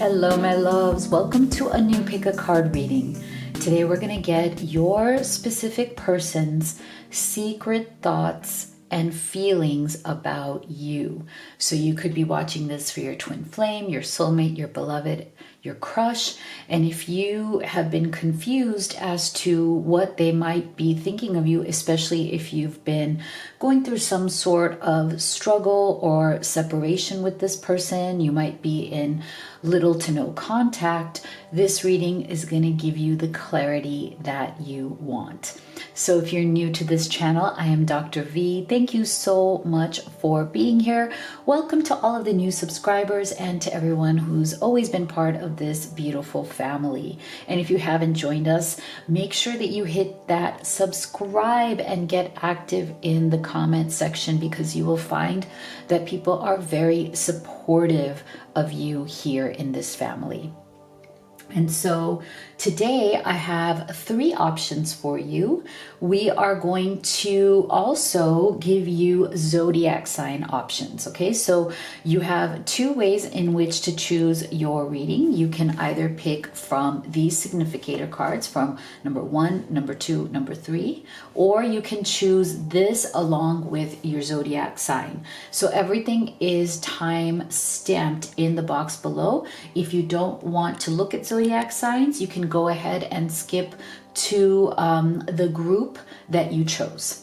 Hello, my loves. Welcome to a new pick a card reading. Today we're going to get your specific person's secret thoughts and feelings about you. So you could be watching this for your twin flame, your soulmate, your beloved, your crush. And if you have been confused as to what they might be thinking of you, especially if you've been going through some sort of struggle or separation with this person, you might be in little to no contact, this reading is going to give you the clarity that you want. So if you're new to this channel, I am Dr. V. Thank you so much for being here. Welcome to all of the new subscribers and to everyone who's always been part of this beautiful family. And if you haven't joined us, make sure that you hit that subscribe and get active in the comment section, because you will find that people are very supportive of you here in this family. And so today I have 3 options for you. We are going to also give you zodiac sign options. Okay, so you have 2 ways in which to choose your reading. You can either pick from these significator cards from number 1, number 2, number 3, or you can choose this along with your zodiac sign. So everything is time stamped in the box below. If you don't want to look at zodiac signs, you can go ahead and skip to the group that you chose.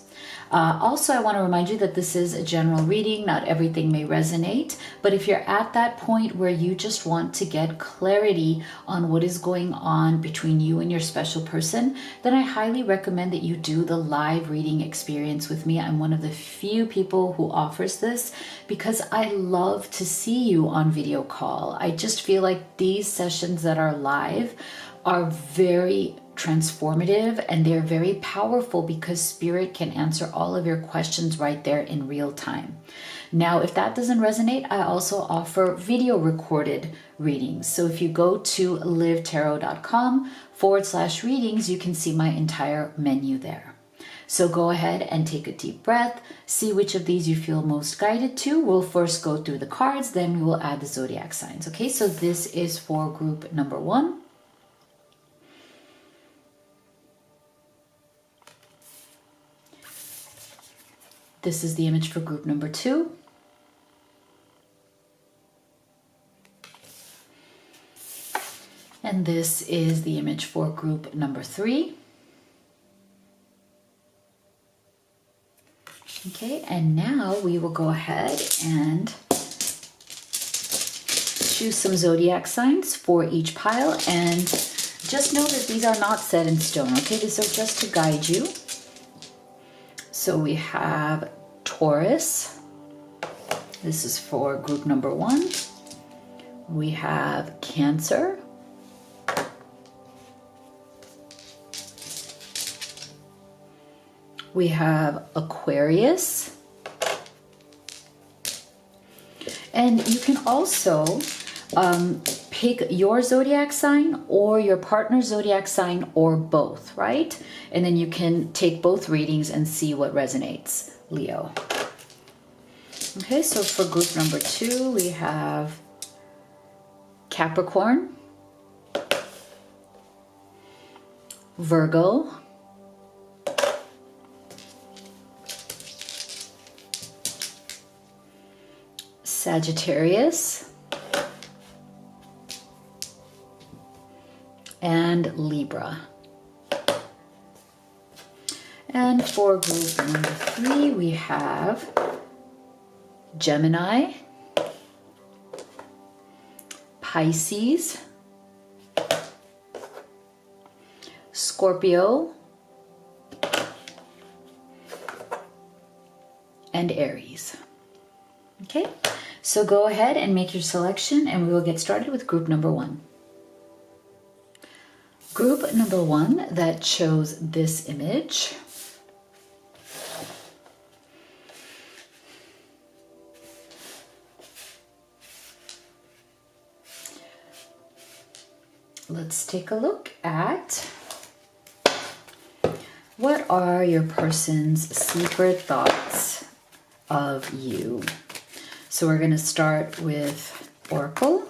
Also, I want to remind you that this is a general reading. Not everything may resonate, but if you're at that point where you just want to get clarity on what is going on between you and your special person, then I highly recommend that you do the live reading experience with me. I'm one of the few people who offers this because I love to see you on video call. I just feel like these sessions that are live are very transformative and they're very powerful because spirit can answer all of your questions right there in real time. Now, if that doesn't resonate, I also offer video recorded readings. So if you go to livetarot.com/readings, you can see my entire menu there. So go ahead and take a deep breath, see which of these you feel most guided to. We'll first go through the cards, then we will add the zodiac signs. Okay, so this is for group number 1. This is the image for group number 2. And this is the image for group number 3. Okay, and now we will go ahead and choose some zodiac signs for each pile. And just know that these are not set in stone, okay? These are just to guide you. So we have Taurus. This is for group number 1. We have Cancer. We have Aquarius. And you can also pick your zodiac sign or your partner's zodiac sign or both, right? And then you can take both readings and see what resonates, Leo. Okay, so for group number 2, we have Capricorn, Virgo, Sagittarius, and Libra. And for group number 3, we have Gemini, Pisces, Scorpio, and Aries. Okay, so go ahead and make your selection and we will get started with group number 1. Group number 1 that chose this image . Let's take a look at what are your person's secret thoughts of you. So we're going to start with Oracle.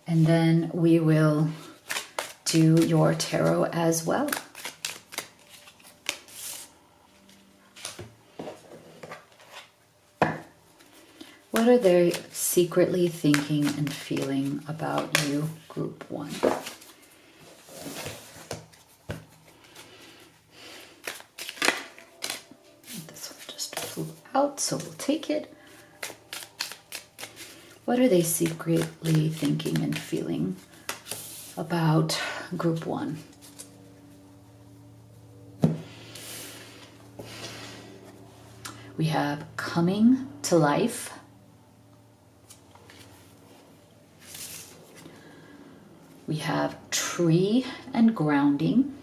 And then we will do your tarot as well. What are they secretly thinking and feeling about you, group 1? This one just flew out, so we'll take it. What are they secretly thinking and feeling about group 1? We have coming to life. We have tree and grounding.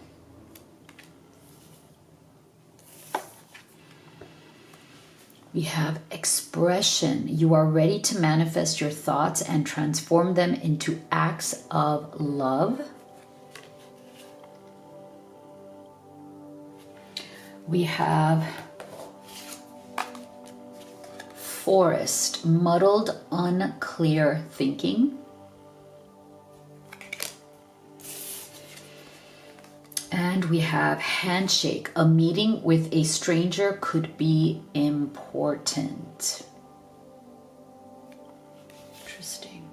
We have expression. You are ready to manifest your thoughts and transform them into acts of love. We have forest, muddled, unclear thinking. And we have handshake. A meeting with a stranger could be important. Interesting.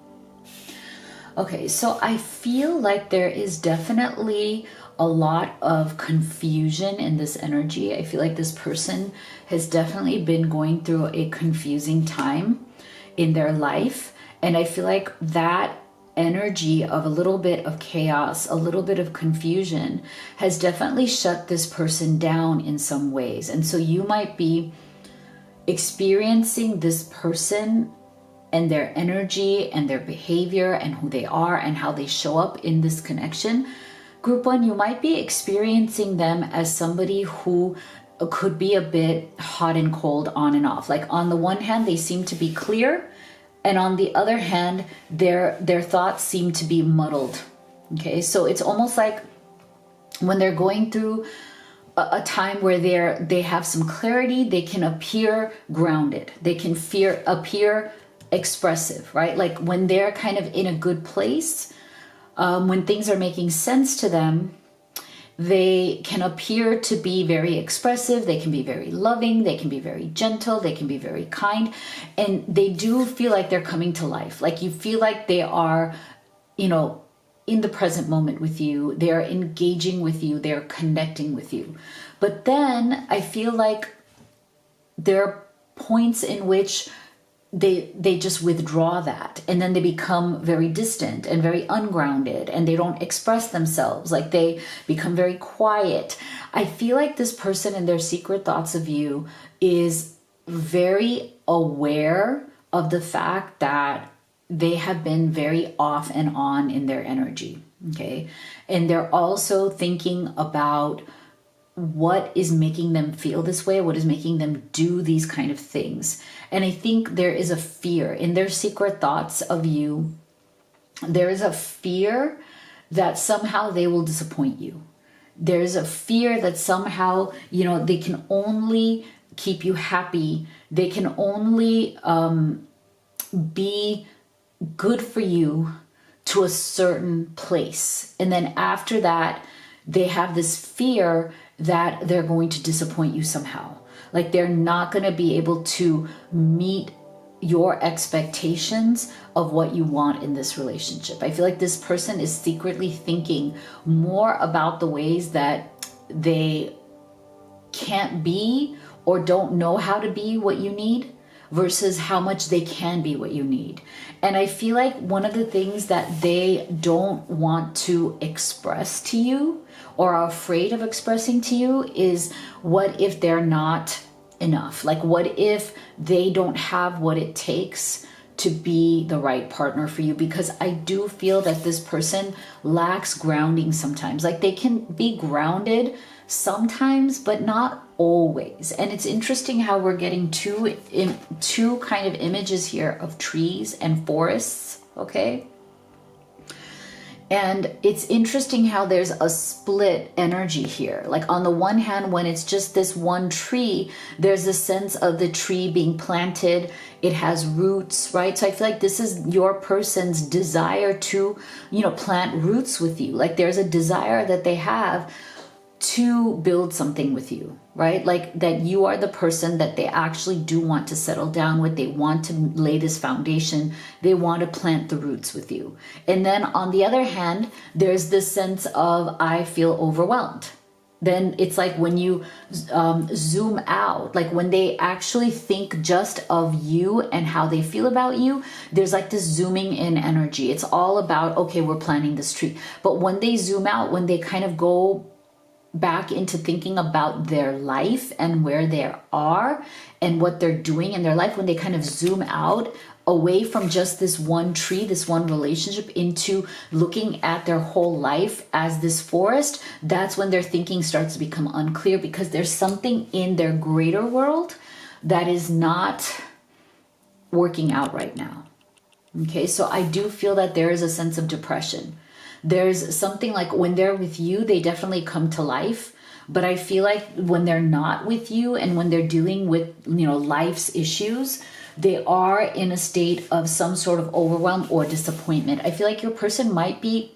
Okay, so I feel like there is definitely a lot of confusion in this energy. I feel like this person has definitely been going through a confusing time in their life. And I feel like that energy of a little bit of chaos, a little bit of confusion has definitely shut this person down in some ways. And so you might be experiencing this person and their energy and their behavior and who they are and how they show up in this connection. Group 1, you might be experiencing them as somebody who could be a bit hot and cold, on and off. Like on the one hand, they seem to be clear, and on the other hand, their thoughts seem to be muddled. Okay, so it's almost like when they're going through a time where they have some clarity, they can appear grounded. They can appear expressive, right? Like when they're kind of in a good place, when things are making sense to them, they can appear to be very expressive. They can be very loving. They can be very gentle. They can be very kind. And they do feel like they're coming to life. Like you feel like they are, in the present moment with you. They're engaging with you. They're connecting with you. But then I feel like there are points in which they just withdraw that, and then they become very distant and very ungrounded, and they don't express themselves. Like they become very quiet. I feel like this person and their secret thoughts of you is very aware of the fact that they have been very off and on in their energy. Okay. And they're also thinking about what is making them feel this way, what is making them do these kind of things. And I think there is a fear in their secret thoughts of you. There is a fear that somehow they will disappoint you. There's a fear that somehow, they can only keep you happy. They can only be good for you to a certain place. And then after that, they have this fear that they're going to disappoint you somehow. Like they're not going to be able to meet your expectations of what you want in this relationship. I feel like this person is secretly thinking more about the ways that they can't be or don't know how to be what you need versus how much they can be what you need. And I feel like one of the things that they don't want to express to you or are afraid of expressing to you is, what if they're not enough? Like what if they don't have what it takes to be the right partner for you? Because I do feel that this person lacks grounding sometimes. Like they can be grounded sometimes, but not always. And it's interesting how we're getting two kind of images here of trees and forests. Okay. And it's interesting how there's a split energy here. Like on the one hand, when it's just this one tree, there's a sense of the tree being planted. It has roots, right? So I feel like this is your person's desire to, plant roots with you. Like there's a desire that they have to build something with you, right? Like that you are the person that they actually do want to settle down with. They want to lay this foundation. They want to plant the roots with you. And then on the other hand, there's this sense of, I feel overwhelmed. Then it's like when you zoom out, like when they actually think just of you and how they feel about you, there's like this zooming in energy. It's all about, okay, we're planting this tree. But when they zoom out, when they kind of go back into thinking about their life and where they are and what they're doing in their life, when they kind of zoom out away from just this one tree, this one relationship, into looking at their whole life as this forest, that's when their thinking starts to become unclear, because there's something in their greater world that is not working out right now. Okay, so I do feel that there is a sense of depression. There's something like when they're with you, they definitely come to life. But I feel like when they're not with you and when they're dealing with, life's issues, they are in a state of some sort of overwhelm or disappointment. I feel like your person might be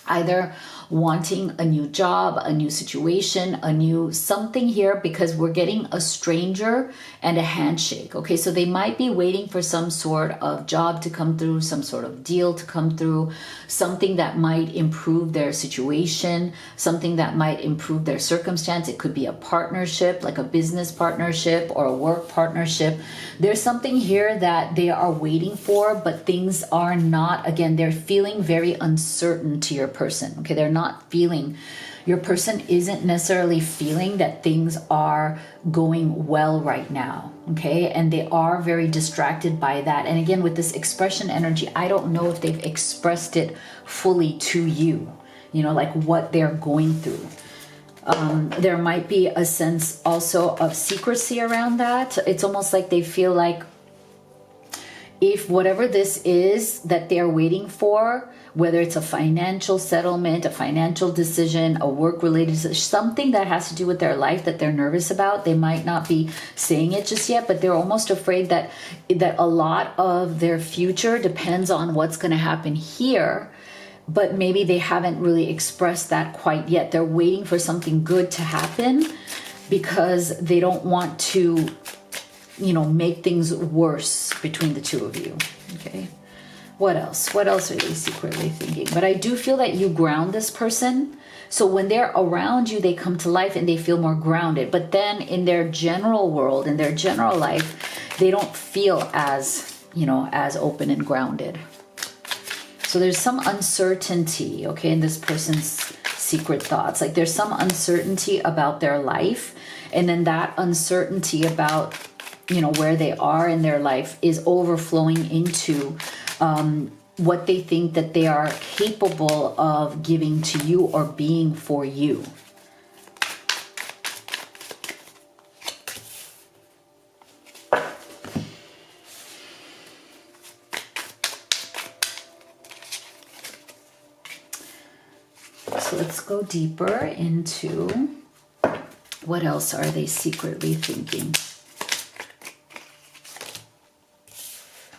either wanting a new job, a new situation, a new something here, because we're getting a stranger and a handshake. Okay, so they might be waiting for some sort of job to come through, some sort of deal to come through, something that might improve their situation, something that might improve their circumstance. It could be a partnership, like a business partnership or a work partnership. There's something here that they are waiting for, but things are not, again, they're feeling very uncertain to your person. Okay, they're not feeling, your person isn't necessarily feeling that things are going well right now. Okay, and they are very distracted by that. And again, with this expression energy, I don't know if they've expressed it fully to you, like what they're going through. There might be a sense also of secrecy around that. It's almost like they feel like if whatever this is that they're waiting for, whether it's a financial settlement, a financial decision, a work-related decision, something that has to do with their life that they're nervous about, they might not be saying it just yet, but they're almost afraid that a lot of their future depends on what's going to happen here. But maybe they haven't really expressed that quite yet. They're waiting for something good to happen because they don't want to, make things worse between the two of you. Okay. What else? What else are they secretly thinking? But I do feel that you ground this person. So when they're around you, they come to life and they feel more grounded. But then in their general world, in their general life, they don't feel as, as open and grounded. So there's some uncertainty, okay, in this person's secret thoughts. Like there's some uncertainty about their life. And then that uncertainty about, where they are in their life is overflowing into what they think that they are capable of giving to you or being for you. So let's go deeper into what else are they secretly thinking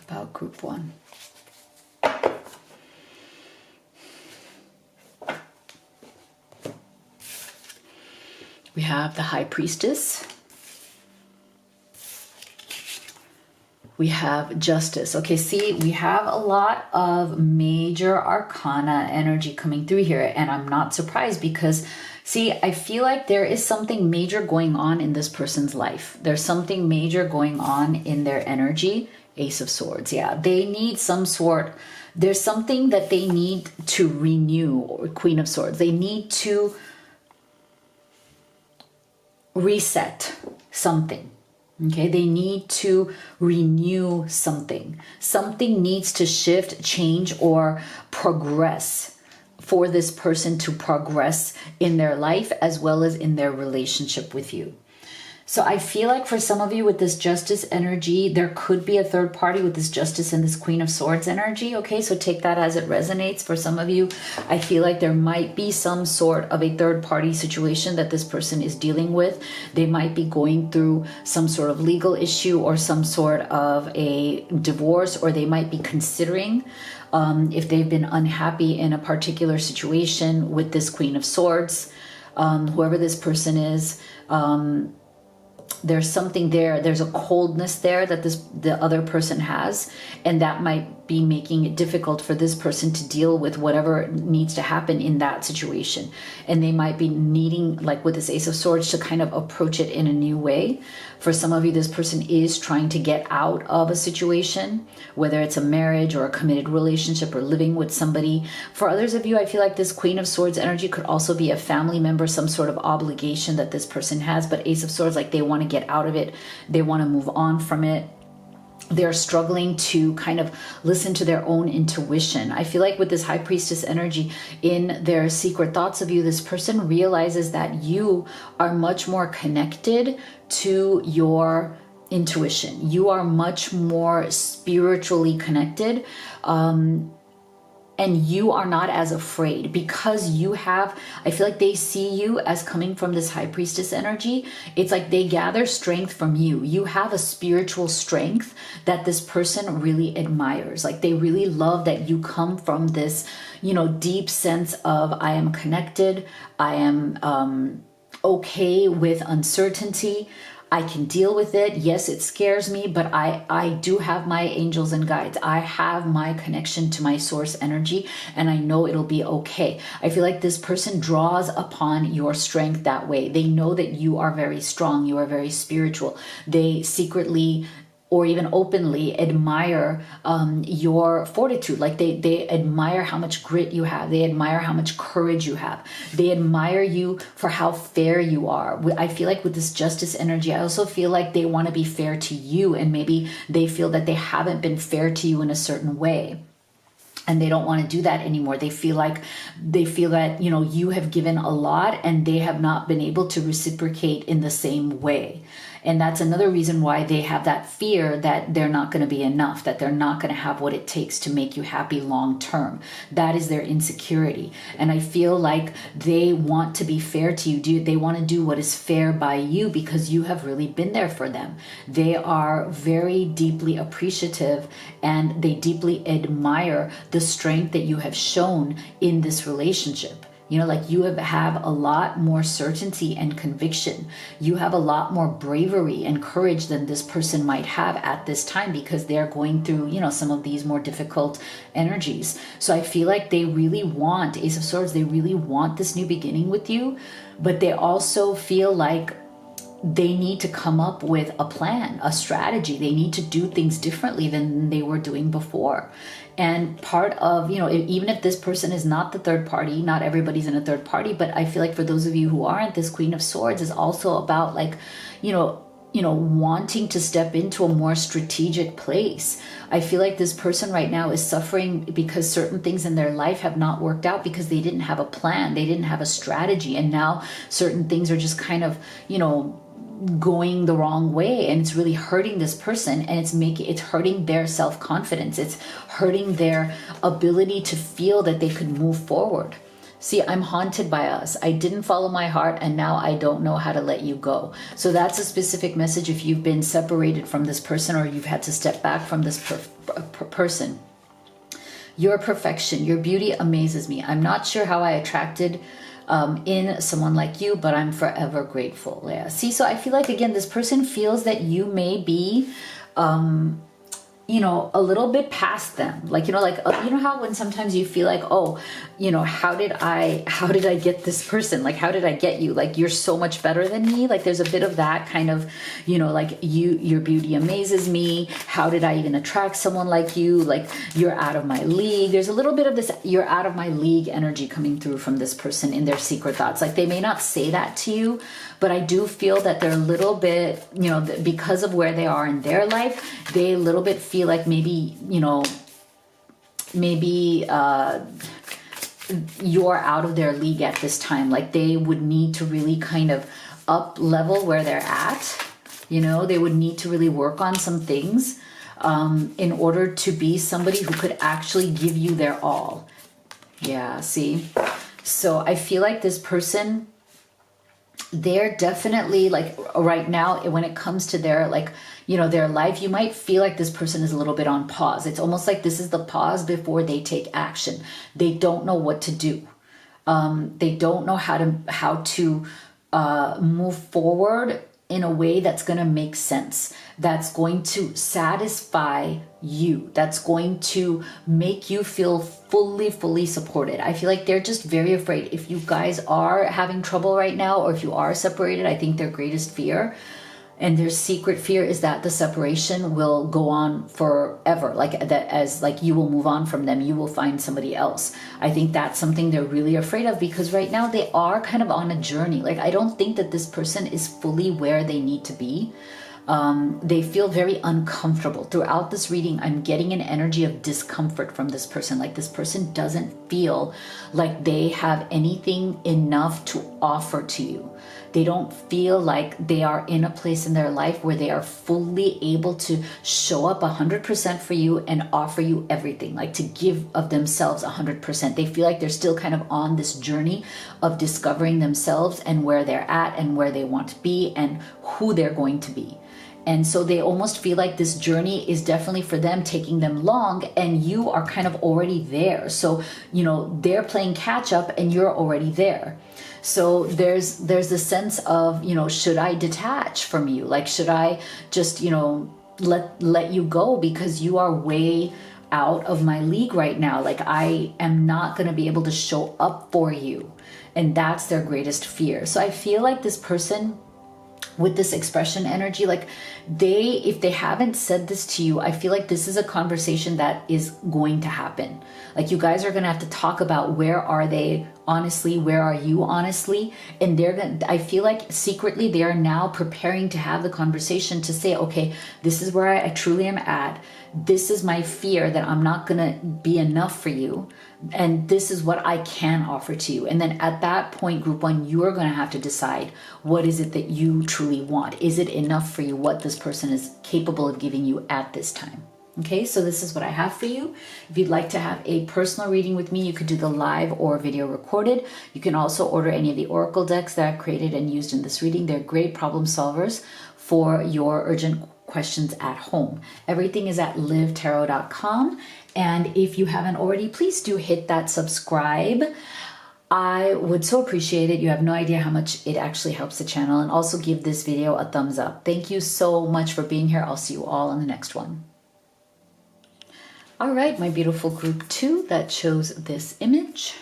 about group one. We have the High Priestess. We have Justice. Okay, see, we have a lot of major arcana energy coming through here, and I'm not surprised because, see, I feel like there is something major going on in this person's life. There's something major going on in their energy. Ace of Swords, yeah. They need some sort, there's something that they need to renew, or Queen of Swords. They need to reset something. Okay, they need to renew something. Something needs to shift, change, or progress for this person to progress in their life as well as in their relationship with you. So I feel like for some of you with this Justice energy, there could be a third party with this Justice and this Queen of Swords energy. Okay, so take that as it resonates. For some of you, I feel like there might be some sort of a third party situation that this person is dealing with. They might be going through some sort of legal issue or some sort of a divorce, or they might be considering if they've been unhappy in a particular situation with this Queen of Swords. Whoever this person is, there's something there. There's a coldness there that the other person has, and that might be making it difficult for this person to deal with whatever needs to happen in that situation. And they might be needing, like with this Ace of Swords, to kind of approach it in a new way. For some of you, this person is trying to get out of a situation, whether it's a marriage or a committed relationship or living with somebody. For others of you, I feel like this Queen of Swords energy could also be a family member, some sort of obligation that this person has. But Ace of Swords, like they want to get out of it. They want to move on from it. They're struggling to kind of listen to their own intuition. I feel like with this High Priestess energy in their secret thoughts of you, this person realizes that you are much more connected to your intuition. You are much more spiritually connected. And you are not as afraid because you have, I feel like they see you as coming from this High Priestess energy. It's like they gather strength from you. You have a spiritual strength that this person really admires. Like they really love that you come from this, you know, deep sense of I am connected. I am okay with uncertainty. I can deal with it. Yes, it scares me, but I do have my angels and guides. I have my connection to my source energy, and I know it'll be okay. I feel like this person draws upon your strength that way. They know that you are very strong. You are very spiritual. They secretly or even openly admire your fortitude. Like they admire how much grit you have. They admire how much courage you have. They admire you for how fair you are. I feel like with this Justice energy, I also feel like they want to be fair to you, and maybe they feel that they haven't been fair to you in a certain way. And they don't want to do that anymore. They feel that, you know, you have given a lot and they have not been able to reciprocate in the same way. And that's another reason why they have that fear that they're not going to be enough, that they're not going to have what it takes to make you happy long term. That is their insecurity. And I feel like they want to be fair to you. They want to do what is fair by you because you have really been there for them. They are very deeply appreciative and they deeply admire the strength that you have shown in this relationship. You know, like you have a lot more certainty and conviction. You have a lot more bravery and courage than this person might have at this time because they're going through, you know, some of these more difficult energies. So I feel like they really want, Ace of Swords, they really want this new beginning with you, but they also feel like they need to come up with a plan, a strategy. They need to do things differently than they were doing before. And part of, you know, even if this person is not the third party, not everybody's in a third party, but I feel like for those of you who aren't, this Queen of Swords is also about like, you know, wanting to step into a more strategic place. I feel like this person right now is suffering because certain things in their life have not worked out because they didn't have a plan. They didn't have a strategy. And now certain things are just kind of, you know, going the wrong way, and it's really hurting this person, and it's hurting their self-confidence. It's hurting their ability to feel that they could move forward. See, I'm haunted by us. I didn't follow my heart, and now I don't know how to let you go. So that's a specific message if you've been separated from this person or you've had to step back from this person. Your perfection, your beauty amazes me. I'm not sure how I attracted in someone like you, but I'm forever grateful. Yeah. See, so I feel like, again, this person feels that you may be, you know, a little bit past them. Like, you know, like, you know how when sometimes you feel like, oh, you know, how did I get this person? Like, how did I get you? Like, you're so much better than me. Like, there's a bit of that kind of, you know, like your beauty amazes me. How did I even attract someone like you? Like, you're out of my league. There's a little bit of this, you're out of my league energy coming through from this person in their secret thoughts. Like, they may not say that to you, but I do feel that they're a little bit, you know, because of where they are in their life, they a little bit feel like maybe, you know, maybe you're out of their league at this time. Like they would need to really kind of up level where they're at. You know, they would need to really work on some things in order to be somebody who could actually give you their all. Yeah, see? So I feel like this person, they're definitely like right now when it comes to their like, you know, their life, you might feel like this person is a little bit on pause. It's almost like this is the pause before they take action. They don't know what to do. They don't know how to move forward in a way that's going to make sense, that's going to satisfy you, that's going to make you feel fully supported. I feel like they're just very afraid. If you guys are having trouble right now, or if you are separated, I think their greatest fear and their secret fear is that the separation will go on forever. Like that, as like you will move on from them, you will find somebody else. I think that's something they're really afraid of, because right now they are kind of on a journey. Like, I don't think that this person is fully where they need to be. They feel very uncomfortable. Throughout this reading, I'm getting an energy of discomfort from this person. Like, this person doesn't feel like they have anything enough to offer to you. They don't feel like they are in a place in their life where they are fully able to show up 100% for you and offer you everything, like to give of themselves 100%. They feel like they're still kind of on this journey of discovering themselves and where they're at and where they want to be and who they're going to be. And so they almost feel like this journey is definitely for them, taking them long, and you are kind of already there. So, you know, they're playing catch up and you're already there. So there's the sense of, you know, should I detach from you? Like, should I just, you know, let you go because you are way out of my league right now? Like, I am not going to be able to show up for you. And that's their greatest fear. So I feel like this person with this expression energy, like if they haven't said this to you, I feel like this is a conversation that is going to happen. Like, you guys are going to have to talk about where are they honestly, where are you honestly, and I feel like secretly they are now preparing to have the conversation to say, okay, this is where I truly am at. This is my fear that I'm not going to be enough for you. And this is what I can offer to you. And then at that point, group one, you are going to have to decide, what is it that you truly want? Is it enough for you what this person is capable of giving you at this time? Okay, so this is what I have for you. If you'd like to have a personal reading with me, you could do the live or video recorded. You can also order any of the oracle decks that I've created and used in this reading. They're great problem solvers for your urgent questions at home. Everything is at livetarot.com. And if you haven't already, please do hit that subscribe. I would so appreciate it. You have no idea how much it actually helps the channel. And also give this video a thumbs up. Thank you so much for being here. I'll see you all in the next one. All right, my beautiful group two that chose this image.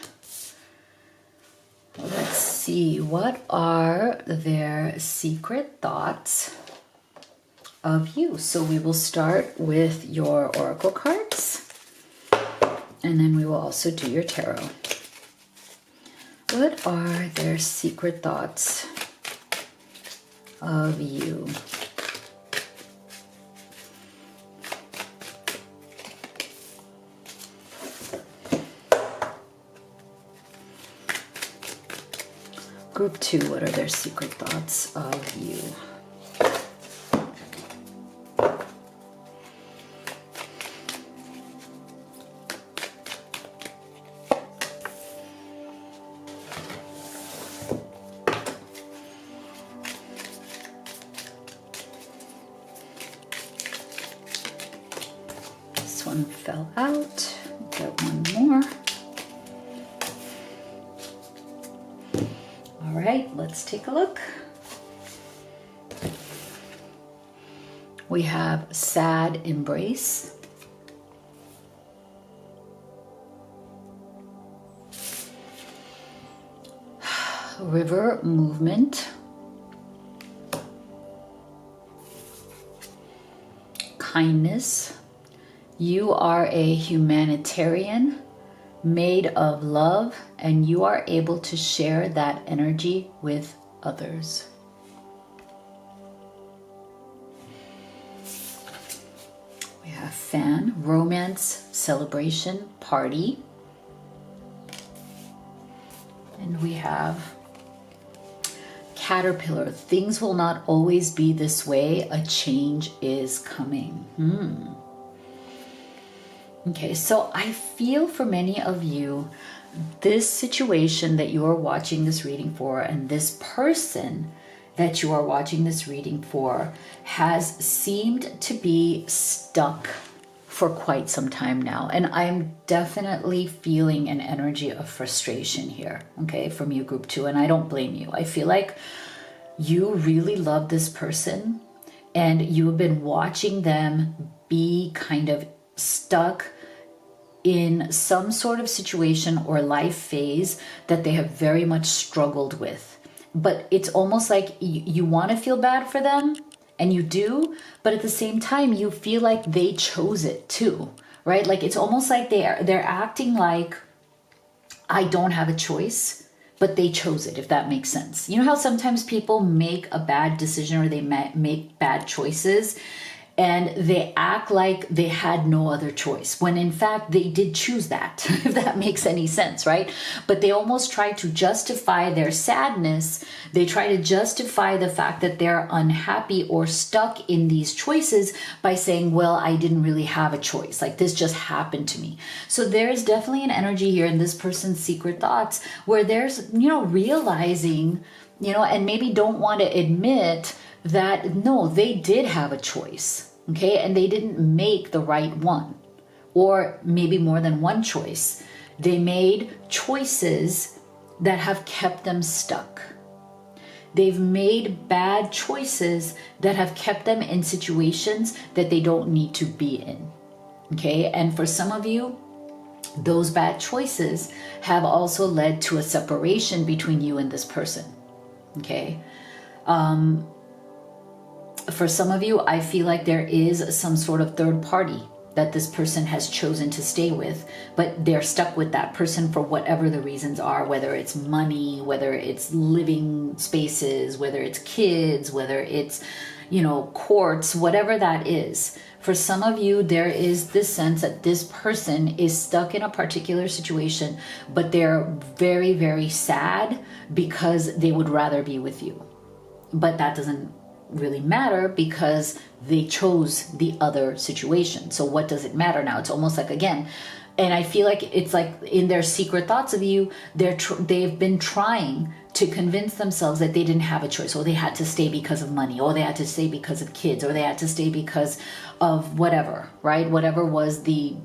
Let's see, what are their secret thoughts of you? So we will start with your oracle cards, and then we will also do your tarot. What are their secret thoughts of you? Group two, what are their secret thoughts of you? This one fell out. Get one more. All right, let's take a look. We have sad embrace. River movement. Kindness. You are a humanitarian made of love, and you are able to share that energy with others. We have fan, romance, celebration, party. And we have caterpillar. Things will not always be this way. A change is coming. Okay, so I feel for many of you, this situation that you are watching this reading for, and this person that you are watching this reading for, has seemed to be stuck for quite some time now. And I'm definitely feeling an energy of frustration here, okay, from you, group 2. And I don't blame you. I feel like you really love this person and you've been watching them be kind of stuck in some sort of situation or life phase that they have very much struggled with. But it's almost like you want to feel bad for them, and you do, but at the same time, you feel like they chose it too, right? Like it's almost like they're acting like, I don't have a choice, but they chose it, if that makes sense. You know how sometimes people make a bad decision or they make bad choices and they act like they had no other choice, when in fact they did choose that, if that makes any sense, right? But they almost try to justify their sadness. They try to justify the fact that they're unhappy or stuck in these choices by saying, well, I didn't really have a choice. Like this just happened to me. So there's definitely an energy here in this person's secret thoughts where there's, realizing, and maybe don't want to admit that, no, they did have a choice. Okay, and they didn't make the right one, or maybe more than one choice. They made choices that have kept them stuck. They've made bad choices that have kept them in situations that they don't need to be in. Okay, and for some of you, those bad choices have also led to a separation between you and this person. Okay. For some of you, I feel like there is some sort of third party that this person has chosen to stay with, but they're stuck with that person for whatever the reasons are, whether it's money, whether it's living spaces, whether it's kids, whether it's, courts, whatever that is. For some of you, there is this sense that this person is stuck in a particular situation, but they're very, very sad because they would rather be with you. But that doesn't really matter because they chose the other situation. So what does it matter now? It's almost like, again, and I feel like it's like in their secret thoughts of you, they've been trying to convince themselves that they didn't have a choice, or they had to stay because of money, or they had to stay because of kids, or they had to stay because of whatever, right? Whatever was the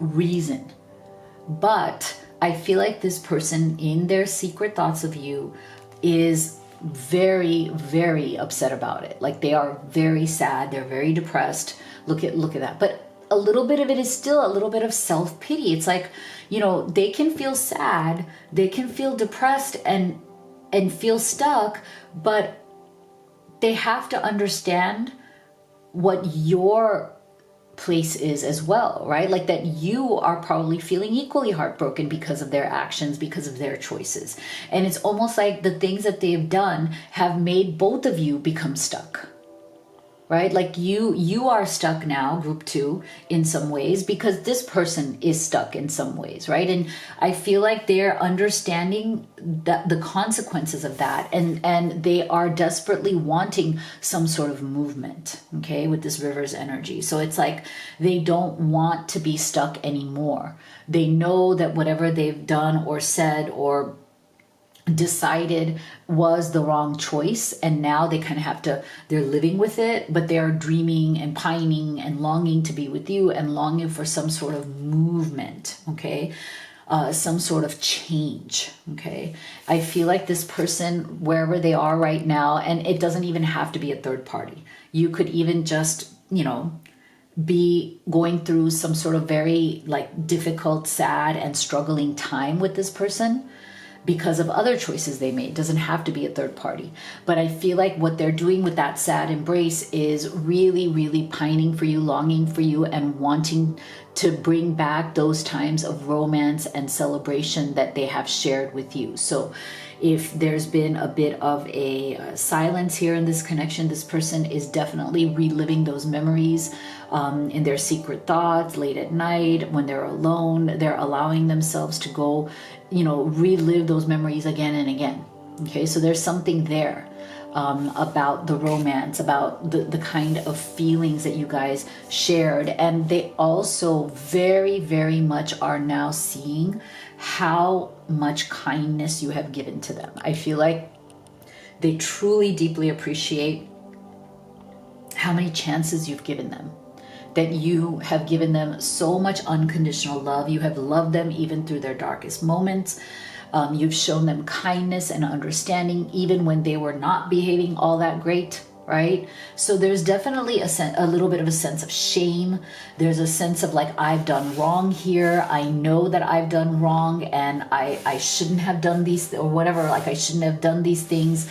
reason. But I feel like this person in their secret thoughts of you is very, very upset about it. Like they are very sad. They're very depressed. Look at that. But a little bit of it is still a little bit of self-pity. It's like, they can feel sad. They can feel depressed and feel stuck, but they have to understand what your place is as well, right? Like that you are probably feeling equally heartbroken because of their actions, because of their choices. And it's almost like the things that they've done have made both of you become stuck, right? Like you are stuck now, group 2, in some ways because this person is stuck in some ways, right? And I feel like they're understanding the consequences of that, and they are desperately wanting some sort of movement, okay, with this reverse energy. So it's like they don't want to be stuck anymore. They know that whatever they've done or said or decided was the wrong choice, and now they kind of they're living with it, but they are dreaming and pining and longing to be with you and longing for some sort of movement, okay, some sort of change, okay. I feel like this person, wherever they are right now, and it doesn't even have to be a third party, you could even just be going through some sort of very difficult, sad and struggling time with this person because of other choices they made. It doesn't have to be a third party. But I feel like what they're doing with that sad embrace is really, really pining for you, longing for you, and wanting to bring back those times of romance and celebration that they have shared with you. So If there's been a bit of a silence here in this connection, this person is definitely reliving those memories in their secret thoughts late at night when they're alone. They're allowing themselves to go, relive those memories again and again. Okay, so there's something there about the romance, about the kind of feelings that you guys shared. And they also very, very much are now seeing how much kindness you have given to them. I feel like they truly deeply appreciate how many chances you've given them, that you have given them so much unconditional love. You have loved them even through their darkest moments. You've shown them kindness and understanding even when they were not behaving all that great, right? So there's definitely a little bit of a sense of shame. There's a sense of like, I've done wrong here. I know that I've done wrong and I shouldn't have done these or whatever. Like I shouldn't have done these things.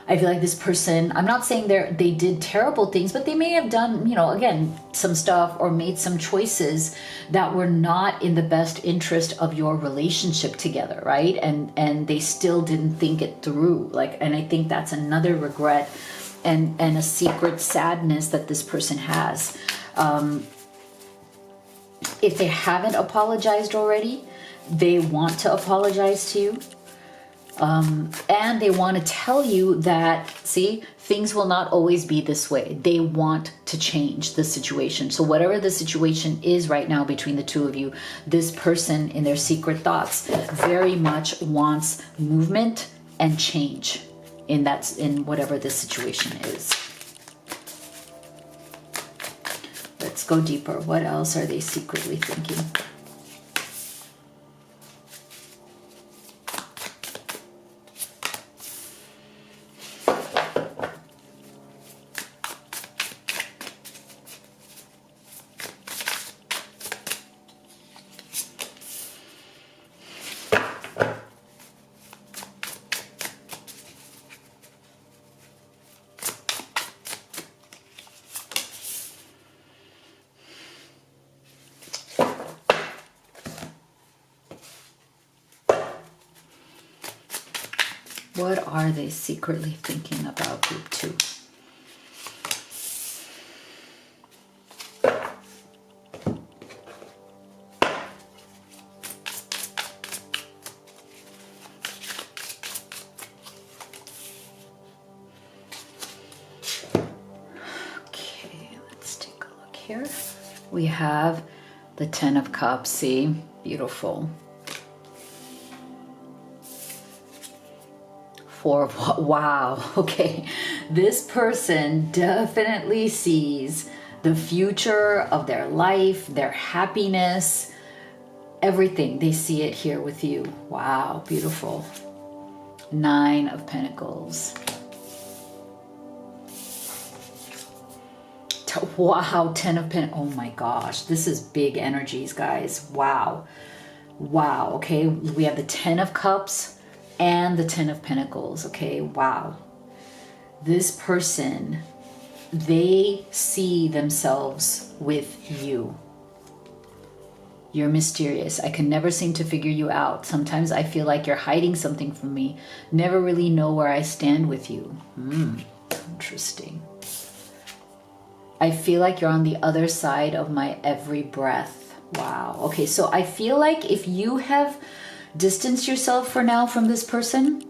I feel like this person, I'm not saying they did terrible things, but they may have done, again, some stuff or made some choices that were not in the best interest of your relationship together, right? And they still didn't think it through. And I think that's another regret and a secret sadness that this person has. If they haven't apologized already, they want to apologize to you. And they want to tell you that, see, things will not always be this way. They want to change the situation. So whatever the situation is right now between the two of you, this person in their secret thoughts very much wants movement and change in whatever the situation is. Let's go deeper. What else are they secretly thinking? What are they secretly thinking about group 2? Okay, let's take a look here. We have the 10 of Cups. See, beautiful. 4 of, wow, okay. This person definitely sees the future of their life, their happiness, everything. They see it here with you. Wow, beautiful. 9 of Pentacles. Wow, 10 of Pentacles. Oh my gosh, this is big energies, guys. Wow. Wow, okay. We have the 10 of Cups and the 10 of Pentacles. Okay, wow. This person, they see themselves with you. You're mysterious. I can never seem to figure you out. Sometimes I feel like you're hiding something from me. Never really know where I stand with you. Interesting. I feel like you're on the other side of my every breath. Wow. Okay, so I feel like if you have distance yourself for now from this person,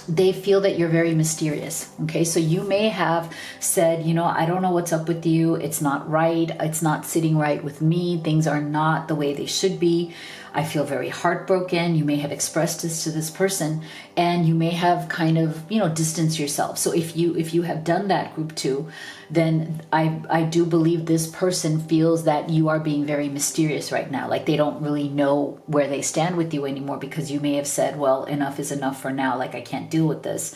they feel that you're very mysterious. Okay, so you may have said, I don't know what's up with you. It's not right. It's not sitting right with me. Things are not the way they should be. I feel very heartbroken. You may have expressed this to this person, and you may have kind of, distanced yourself. So if you have done that, group 2, then I do believe this person feels that you are being very mysterious right now. Like they don't really know where they stand with you anymore, because you may have said, well, enough is enough for now. Like I can't deal with this.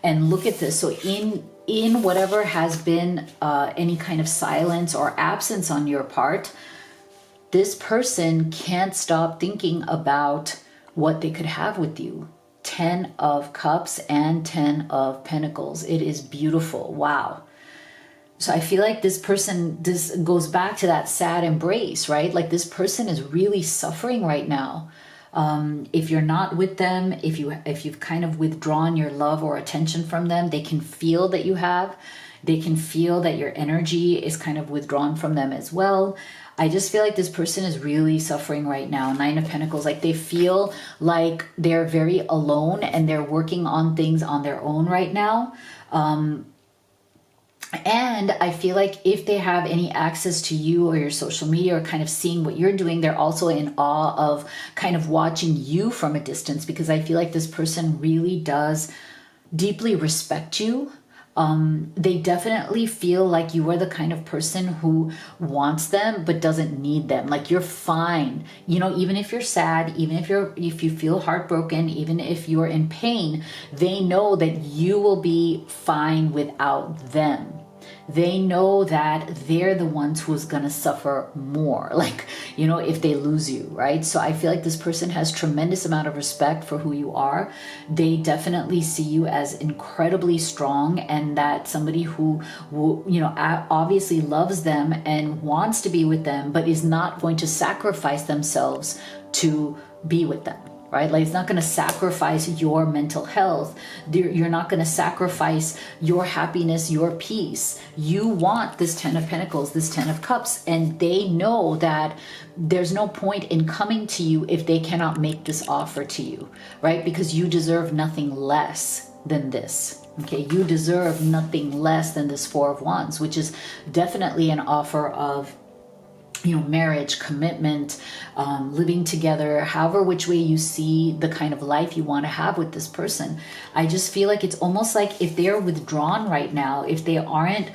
And look at this. So in whatever has been any kind of silence or absence on your part, this person can't stop thinking about what they could have with you. 10 of Cups and 10 of Pentacles. It is beautiful. Wow. So I feel like this goes back to that sad embrace, right? Like this person is really suffering right now. If you're not with them, if you've kind of withdrawn your love or attention from them, they can feel that you have. They can feel that your energy is kind of withdrawn from them as well. I just feel like this person is really suffering right now. Nine of Pentacles, like they feel like they're very alone and they're working on things on their own right now. And I feel like if they have any access to you or your social media or kind of seeing what you're doing, they're also in awe of kind of watching you from a distance, because I feel like this person really does deeply respect you. They definitely feel like you are the kind of person who wants them but doesn't need them. Like you're fine, you know, even if you're sad, even if you feel heartbroken, even if you're in pain, they know that you will be fine without them. They know that they're the ones who's gonna suffer more, like, you know, if they lose you, right? So I feel like this person has tremendous amount of respect for who you are. They definitely see you as incredibly strong, and that somebody who, you know, obviously loves them and wants to be with them, but is not going to sacrifice themselves to be with them. Right? Like it's not going to sacrifice your mental health. You're not going to sacrifice your happiness, your peace. You want this 10 of Pentacles, this 10 of Cups, and they know that there's no point in coming to you if they cannot make this offer to you, right? Because you deserve nothing less than this. Okay, you deserve nothing less than this Four of Wands, which is definitely an offer of, you know, marriage, commitment, living together, however which way you see the kind of life you want to have with this person. I just feel like it's almost like if they're withdrawn right now, if they aren't,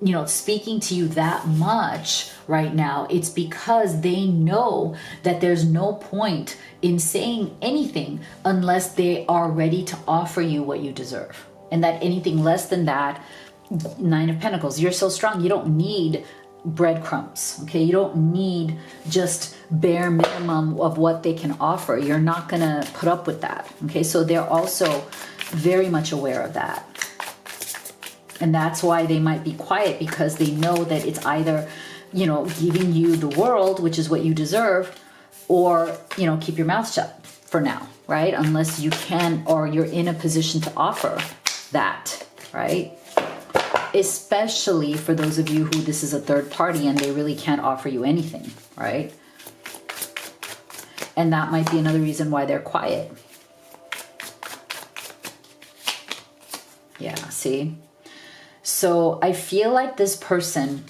you know, speaking to you that much right now, it's because they know that there's no point in saying anything unless they are ready to offer you what you deserve. And that anything less than that, Nine of Pentacles, you're so strong, you don't need breadcrumbs. Okay, you don't need just bare minimum of what they can offer. You're not gonna put up with that. Okay, so they're also very much aware of that, and that's why they might be quiet, because they know that it's either, you know, giving you the world, which is what you deserve, or, you know, keep your mouth shut for now, right? Unless you can, or you're in a position to offer that, right? Especially for those of you who this is a third party and they really can't offer you anything, right? And that might be another reason why they're quiet. Yeah, see? So I feel like this person,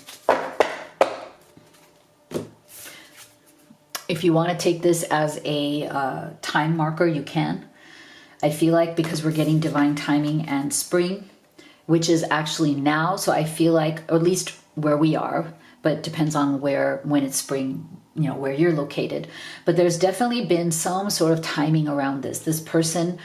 if you want to take this as a time marker, you can. I feel like because we're getting divine timing and spring, which is actually now. So I feel like, or at least where we are, but it depends on when it's spring, you know, where you're located. But there's definitely been some sort of timing around this. This person,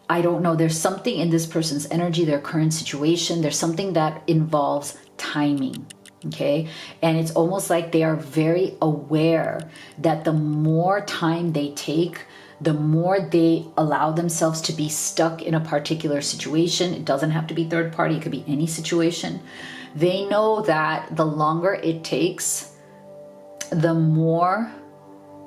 I don't know, there's something in this person's energy, their current situation. There's something that involves timing. Okay. And it's almost like they are very aware that the more time they take, the more they allow themselves to be stuck in a particular situation. It doesn't have to be third party, it could be any situation. They know that the longer it takes, the more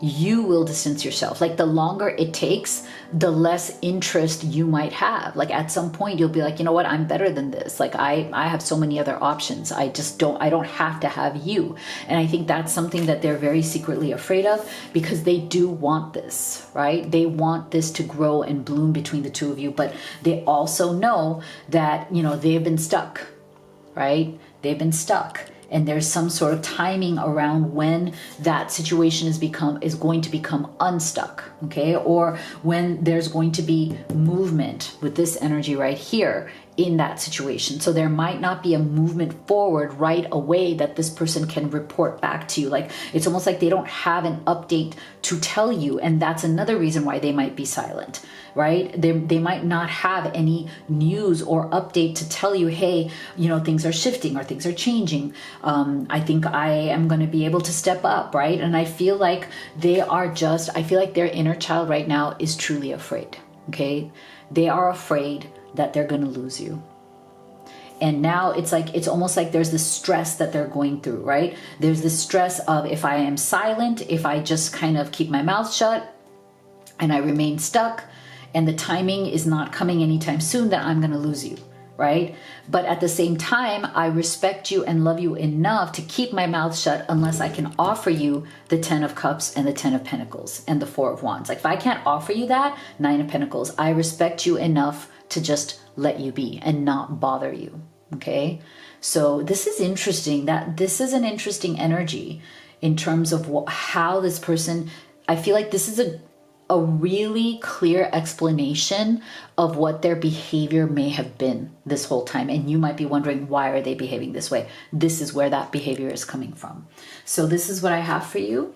you will distance yourself. Like the longer it takes, the less interest you might have. Like at some point you'll be like, you know what, I'm better than this. Like I have so many other options. I don't have to have you. And I think that's something that they're very secretly afraid of, because they do want this, right? They want this to grow and bloom between the two of you, but they also know that, you know, they've been stuck, right? They've been stuck. And there's some sort of timing around when that situation is going to become unstuck, okay? Or when there's going to be movement with this energy right here in that situation. So there might not be a movement forward right away that this person can report back to you. Like it's almost like they don't have an update to tell you, and that's another reason why they might be silent, right? They might not have any news or update to tell you, hey, you know, things are shifting or things are changing. I think I am going to be able to step up, right? And I feel like I feel like their inner child right now is truly afraid, okay? They are afraid that they're going to lose you. And now it's almost like there's this stress that they're going through, right? There's this stress of, if I am silent, if I just kind of keep my mouth shut, and I remain stuck and the timing is not coming anytime soon, then I'm going to lose you, right? But at the same time, I respect you and love you enough to keep my mouth shut unless I can offer you the 10 of Cups and the 10 of Pentacles and the 4 of Wands. Like if I can't offer you that, 9 of Pentacles, I respect you enough to just let you be and not bother you, okay? So this is interesting. That this is an interesting energy in terms of how this person, I feel like this is a really clear explanation of what their behavior may have been this whole time. And you might be wondering, why are they behaving this way? This is where that behavior is coming from. So this is what I have for you.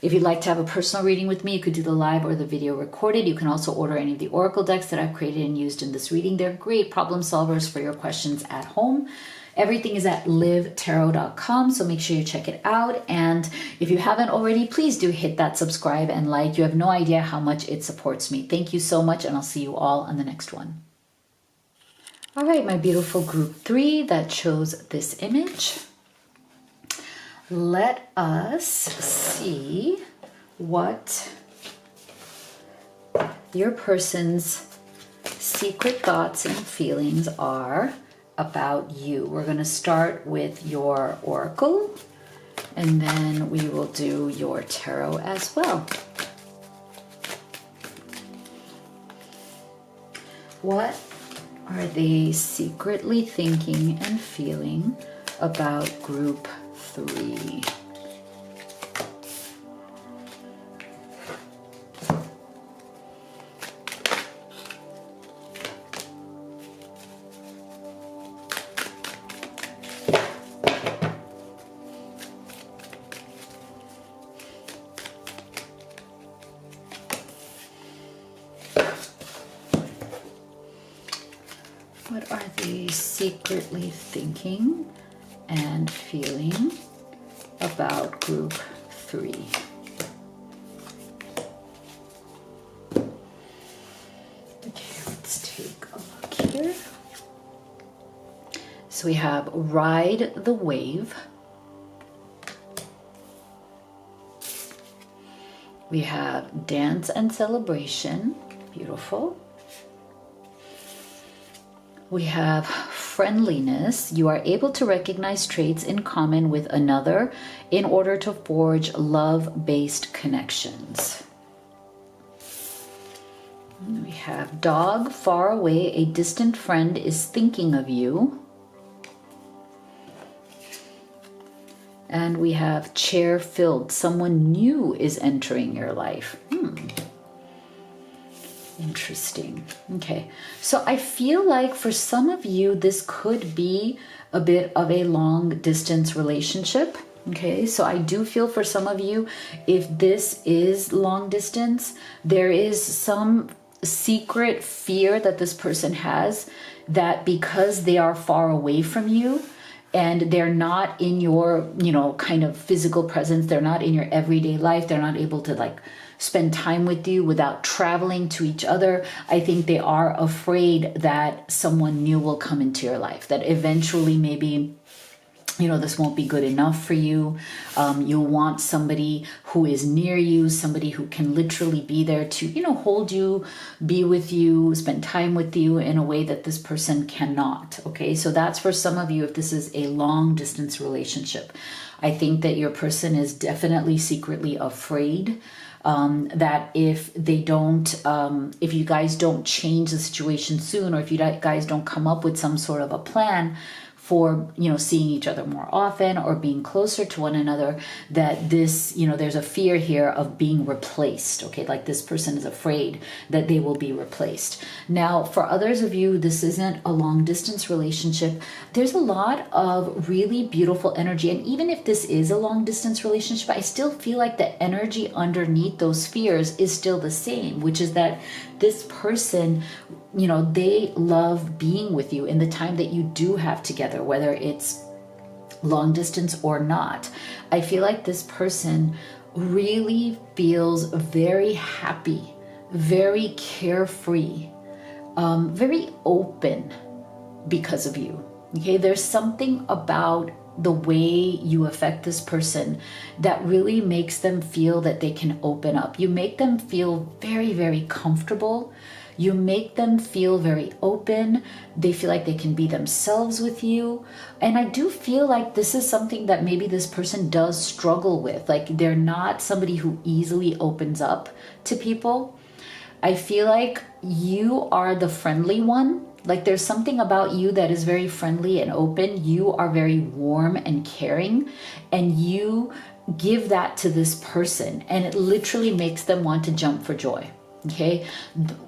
If you'd like to have a personal reading with me, you could do the live or the video recorded. You can also order any of the oracle decks that I've created and used in this reading. They're great problem solvers for your questions at home. Everything is at livetarot.com, so make sure you check it out. And if you haven't already, please do hit that subscribe and like. You have no idea how much it supports me. Thank you so much, and I'll see you all on the next one. All right, my beautiful group 3 that chose this image. Let us see what your person's secret thoughts and feelings are about you. We're going to start with your oracle, and then we will do your tarot as well. What are they secretly thinking and feeling about group 3? What are they secretly thinking and feeling about group 3? Okay, let's take a look here. So we have Ride the Wave. We have Dance and Celebration. Beautiful. We have friendliness. You are able to recognize traits in common with another in order to forge love-based connections. We have dog, far away, a distant friend is thinking of you. And we have chair filled, someone new is entering your life. Interesting. Okay, so I feel like for some of you, this could be a bit of a long distance relationship. Okay, so I do feel for some of you, if this is long distance, there is some secret fear that this person has that because they are far away from you, and they're not in your, kind of physical presence, they're not in your everyday life, they're not able to like spend time with you without traveling to each other. I think they are afraid that someone new will come into your life, that eventually maybe, this won't be good enough for you. You'll want somebody who is near you, somebody who can literally be there to, hold you, be with you, spend time with you in a way that this person cannot. Okay, so that's for some of you if this is a long distance relationship. I think that your person is definitely secretly afraid that if they don't, if you guys don't change the situation soon, or if you guys don't come up with some sort of a plan for, seeing each other more often or being closer to one another, that this, there's a fear here of being replaced. Okay, like this person is afraid that they will be replaced. Now, for others of you, this isn't a long distance relationship. There's a lot of really beautiful energy. And even if this is a long distance relationship, I still feel like the energy underneath those fears is still the same, which is that this person, they love being with you in the time that you do have together, whether it's long distance or not. I feel like this person really feels very happy, very carefree, very open because of you. Okay, there's something about the way you affect this person that really makes them feel that they can open up. You make them feel very, very comfortable. You make them feel very open. They feel like they can be themselves with you. And I do feel like this is something that maybe this person does struggle with. Like they're not somebody who easily opens up to people. I feel like you are the friendly one. Like there's something about you that is very friendly and open. You are very warm and caring, and you give that to this person, and it literally makes them want to jump for joy. Okay,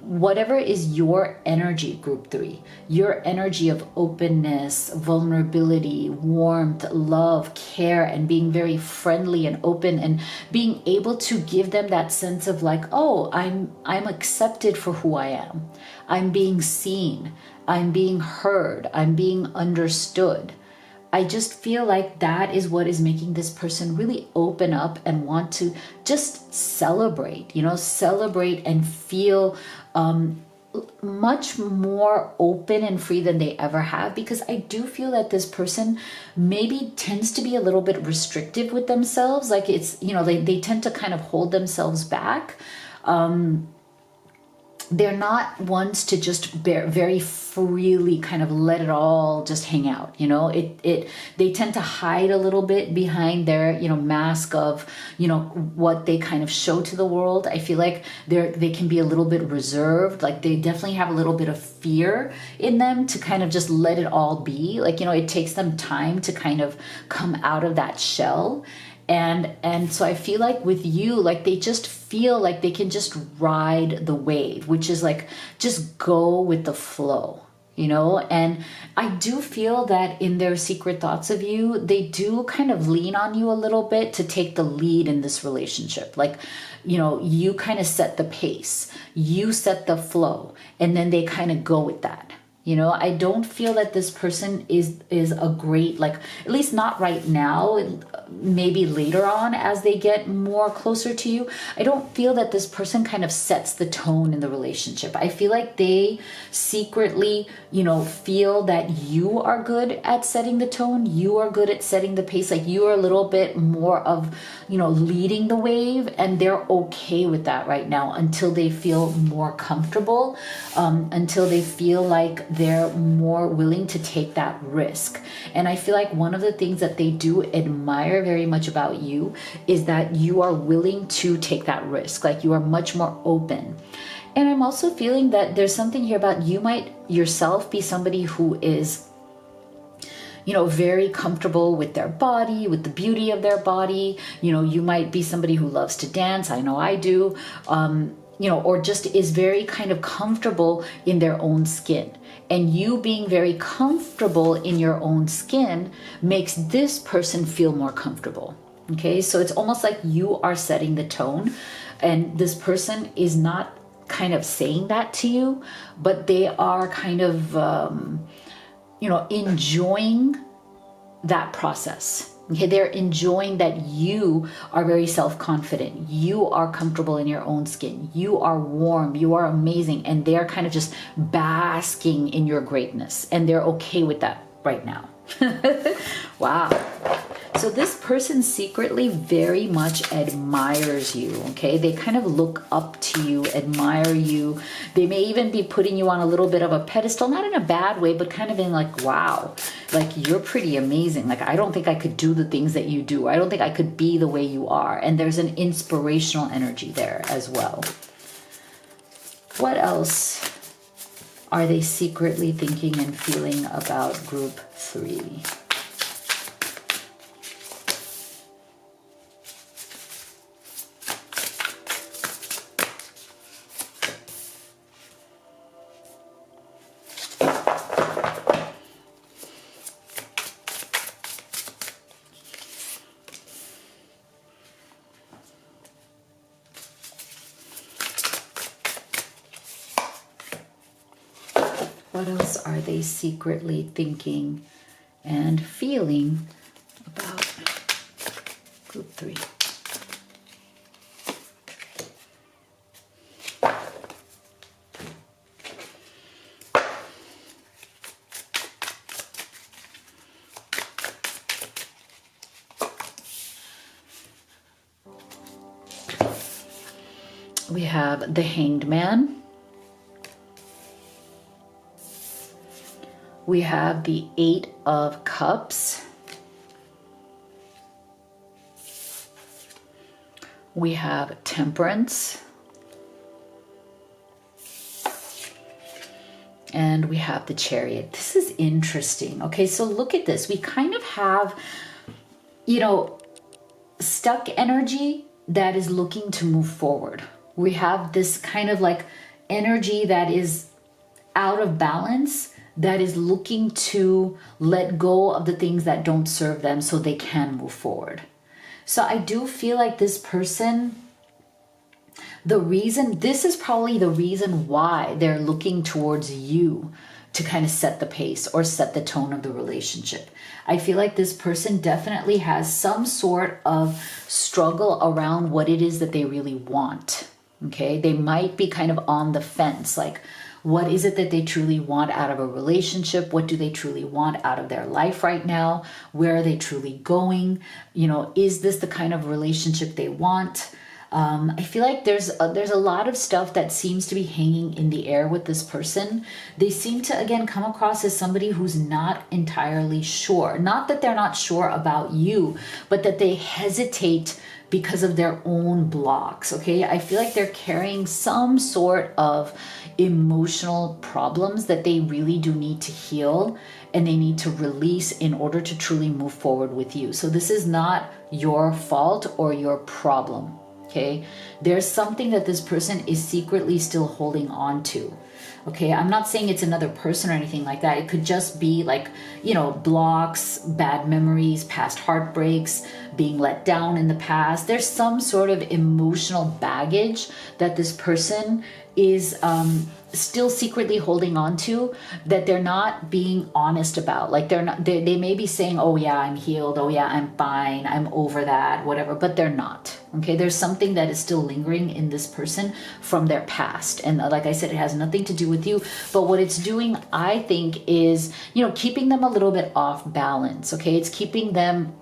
whatever is your energy, group 3, your energy of openness, vulnerability, warmth, love, care, and being very friendly and open, and being able to give them that sense of like, oh, I'm accepted for who I am. I'm being seen. I'm being heard. I'm being understood. I just feel like that is what is making this person really open up and want to just celebrate, celebrate and feel much more open and free than they ever have. Because I do feel that this person maybe tends to be a little bit restrictive with themselves. Like it's, they tend to kind of hold themselves back. They're not ones to just very freely kind of let it all just hang out. They tend to hide a little bit behind their, mask of, what they kind of show to the world. I feel like they can be a little bit reserved. Like they definitely have a little bit of fear in them to kind of just let it all be. Like, it takes them time to kind of come out of that shell. And so I feel like with you, like they just feel like they can just ride the wave, which is like just go with the flow, and I do feel that in their secret thoughts of you, they do kind of lean on you a little bit to take the lead in this relationship. Like, you kind of set the pace, you set the flow, and then they kind of go with that. I don't feel that this person is a great, like, at least not right now, maybe later on as they get more closer to you. I don't feel that this person kind of sets the tone in the relationship. I feel like they secretly, feel that you are good at setting the tone. You are good at setting the pace. Like you are a little bit more of, leading the wave, and they're okay with that right now until they feel more comfortable, until they feel like they're more willing to take that risk. And I feel like one of the things that they do admire very much about you is that you are willing to take that risk. Like you are much more open. And I'm also feeling that there's something here about you might yourself be somebody who is, very comfortable with their body, with the beauty of their body. You might be somebody who loves to dance. I know I do. Or just is very kind of comfortable in their own skin. And you being very comfortable in your own skin makes this person feel more comfortable. Okay, so it's almost like you are setting the tone, and this person is not kind of saying that to you, but they are kind of, enjoying that process. Okay, they're enjoying that you are very self-confident. You are comfortable in your own skin. You are warm. You are amazing. And they're kind of just basking in your greatness. And they're okay with that right now. Wow. So this person secretly very much admires you, okay? They kind of look up to you, admire you. They may even be putting you on a little bit of a pedestal, not in a bad way, but kind of in like, wow, like you're pretty amazing. Like, I don't think I could do the things that you do. I don't think I could be the way you are. And there's an inspirational energy there as well. What else are they secretly thinking and feeling about group 3? What else are they secretly thinking and feeling about group 3? We have the Hanged Man. We have the Eight of Cups. We have Temperance. And we have the Chariot. This is interesting. Okay, so look at this. We kind of have, stuck energy that is looking to move forward. We have this kind of like energy that is out of balance, that is looking to let go of the things that don't serve them so they can move forward. So I do feel like this person, this is probably the reason why they're looking towards you to kind of set the pace or set the tone of the relationship. I feel like this person definitely has some sort of struggle around what it is that they really want. Okay, they might be kind of on the fence, like, what is it that they truly want out of a relationship? What do they truly want out of their life right now? Where are they truly going? Is this the kind of relationship they want? I feel like there's a lot of stuff that seems to be hanging in the air with this person. They seem to, again, come across as somebody who's not entirely sure. Not that they're not sure about you, but that they hesitate because of their own blocks, okay? I feel like they're carrying some sort of emotional problems that they really do need to heal and they need to release in order to truly move forward with you. So this is not your fault or your problem. Okay, there's something that this person is secretly still holding on to. Okay, I'm not saying it's another person or anything like that. It could just be like, blocks, bad memories, past heartbreaks, being let down in the past. There's some sort of emotional baggage that this person is still secretly holding on to, that they're not being honest about. Like they may be saying, oh yeah, I'm healed, oh yeah, I'm fine, I'm over that, whatever, but they're not. Okay, there's something that is still lingering in this person from their past. And like I said, it has nothing to do with you, but what it's doing, I think, is, keeping them a little bit off balance. Okay, it's keeping them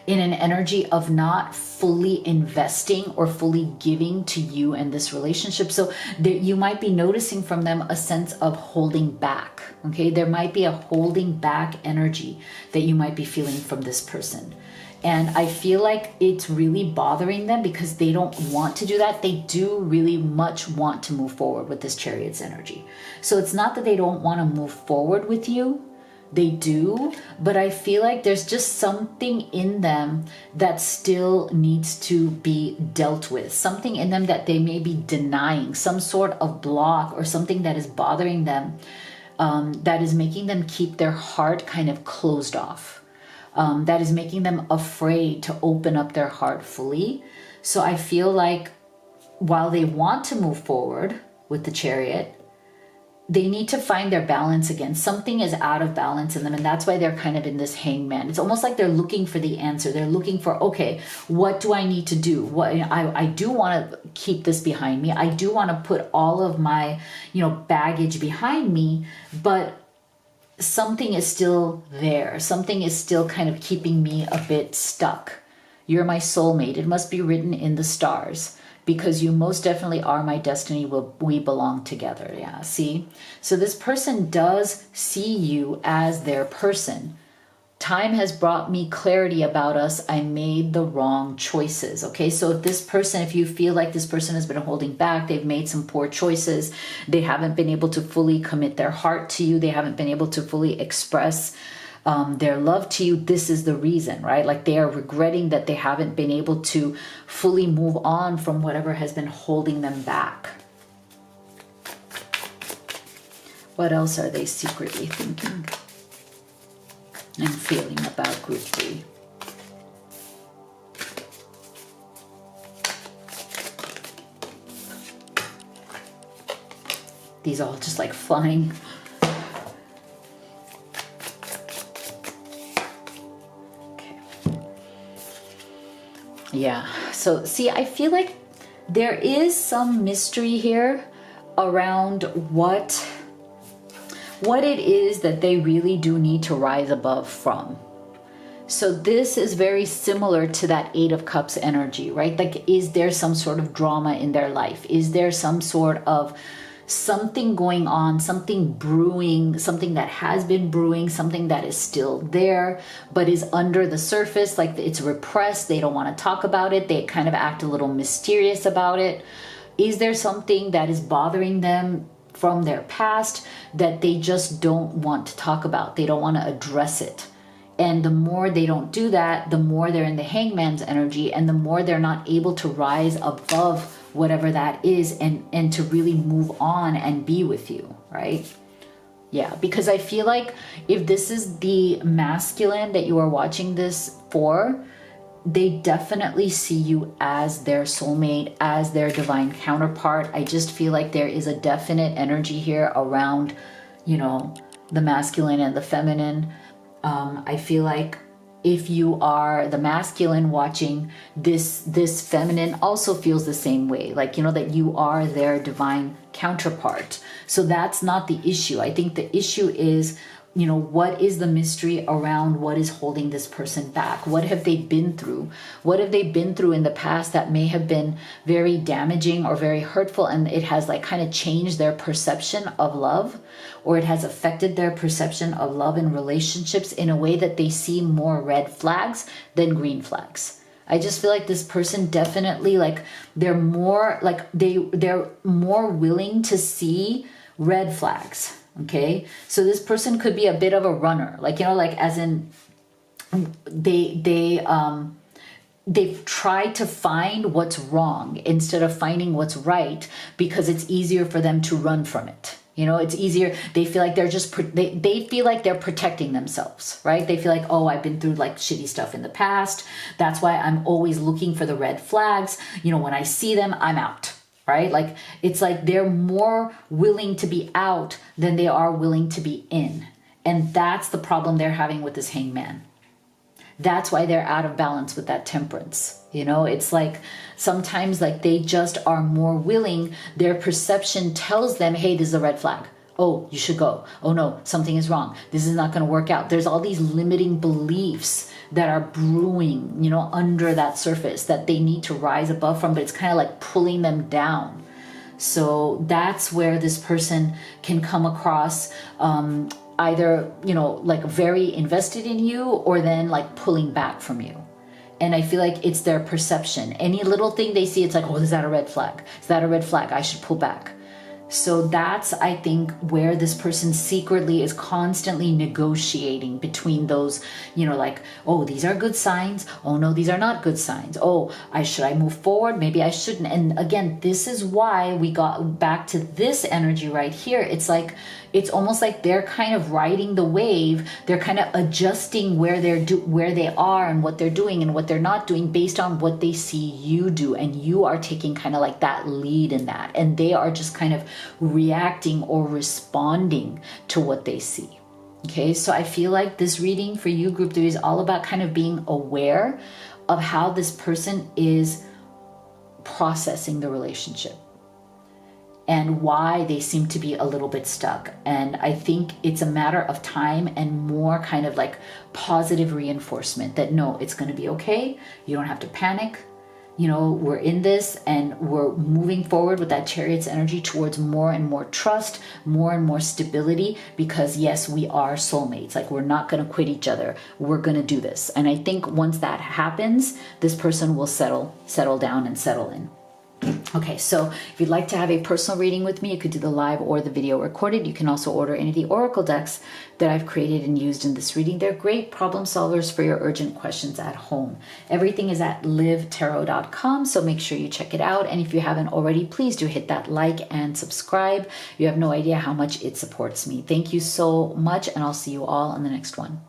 in an energy of not fully investing or fully giving to you and this relationship. So you might be noticing from them a sense of holding back. Okay, there might be a holding back energy that you might be feeling from this person. And I feel like it's really bothering them because they don't want to do that. They do really much want to move forward with this Chariot's energy. So it's not that they don't want to move forward with you. They do, but I feel like there's just something in them that still needs to be dealt with. Something in them that they may be denying, some sort of block or something that is bothering them, that is making them keep their heart kind of closed off. That is making them afraid to open up their heart fully. So I feel like while they want to move forward with the Chariot, they need to find their balance again. Something is out of balance in them, and that's why they're kind of in this hangman. It's almost like they're looking for the answer. They're looking for, okay, what do I need to do? I do want to keep this behind me. I do want to put all of my, baggage behind me, but something is still there. Something is still kind of keeping me a bit stuck. You're my soulmate. It must be written in the stars, because you most definitely are my destiny. We belong together. Yeah, see? So this person does see you as their person. Time has brought me clarity about us. I made the wrong choices. Okay, so if you feel like this person has been holding back, they've made some poor choices, they haven't been able to fully commit their heart to you, they haven't been able to fully express their love to you, this is the reason, right? Like they are regretting that they haven't been able to fully move on from whatever has been holding them back. What else are they secretly thinking and feeling about group 3? These all just like flying. Yeah, so see, I feel like there is some mystery here around what it is that they really do need to rise above from. So this is very similar to that Eight of Cups energy, right? Like, is there some sort of drama in their life? Is there some sort of something going on, something brewing, something that has been brewing, something that is still there, but is under the surface, like it's repressed. They don't want to talk about it. They kind of act a little mysterious about it. Is there something that is bothering them from their past that they just don't want to talk about? They don't want to address it. And the more they don't do that, the more they're in the Hangman's energy, and the more they're not able to rise above whatever that is and to really move on and be with you, right? Yeah, because I feel like if this is the masculine that you are watching this for, they definitely see you as their soulmate, as their divine counterpart. I just feel like there is a definite energy here around, you know, the masculine and the feminine. I feel like if you are the masculine watching this feminine also feels the same way, like, you know, that you are their divine counterpart. So that's not the issue. I think the issue is, you know, what is the mystery around what is holding this person back? What have they been through? What have they been through in the past that may have been very damaging or very hurtful, and it has like kind of changed their perception of love, or it has affected their perception of love and relationships in a way that they see more red flags than green flags. I just feel like this person definitely, like, they're more like they're more willing to see red flags. Okay, so this person could be a bit of a runner, like, you know, like as in they've tried to find what's wrong instead of finding what's right, because it's easier for them to run from it. You know, it's easier. They feel like they're just, they feel like they're protecting themselves, right? They feel like, oh, I've been through like shitty stuff in the past. That's why I'm always looking for the red flags. You know, when I see them, I'm out. Right? Like, it's like they're more willing to be out than they are willing to be in. And that's the problem they're having with this Hangman. That's why they're out of balance with that Temperance. You know, it's like sometimes like they just are more willing. Their perception tells them, hey, this is a red flag. Oh, you should go. Oh no, something is wrong. This is not going to work out. There's all these limiting beliefs that are brewing, you know, under that surface that they need to rise above from, but it's kind of like pulling them down. So that's where this person can come across either, you know, like very invested in you, or then like pulling back from you. And I feel like it's their perception. Any little thing they see, it's like, oh, is that a red flag? Is that a red flag? I should pull back. So that's, I think, where this person secretly is constantly negotiating between those, you know, like, oh, these are good signs. Oh, no, these are not good signs. Oh, should I move forward? Maybe I shouldn't. And again, this is why we got back to this energy right here. It's like, it's almost like they're kind of riding the wave. They're kind of adjusting where they are and what they're doing and what they're not doing based on what they see you do. And you are taking kind of like that lead in that. And they are just kind of reacting or responding to what they see. Okay, so I feel like this reading for you, group 3, is all about kind of being aware of how this person is processing the relationship and why they seem to be a little bit stuck. And I think it's a matter of time and more kind of like positive reinforcement that no, it's going to be okay. You don't have to panic. You know, we're in this and we're moving forward with that Chariot's energy towards more and more trust, more and more stability, because yes, we are soulmates. Like, we're not going to quit each other. We're going to do this. And I think once that happens, this person will settle down and settle in. Okay, so if you'd like to have a personal reading with me, you could do the live or the video recorded. You can also order any of the oracle decks that I've created and used in this reading. They're great problem solvers for your urgent questions at home. Everything is at livetarot.com, so make sure you check it out. And if you haven't already, please do hit that like and subscribe. You have no idea how much it supports me. Thank you so much, and I'll see you all on the next one.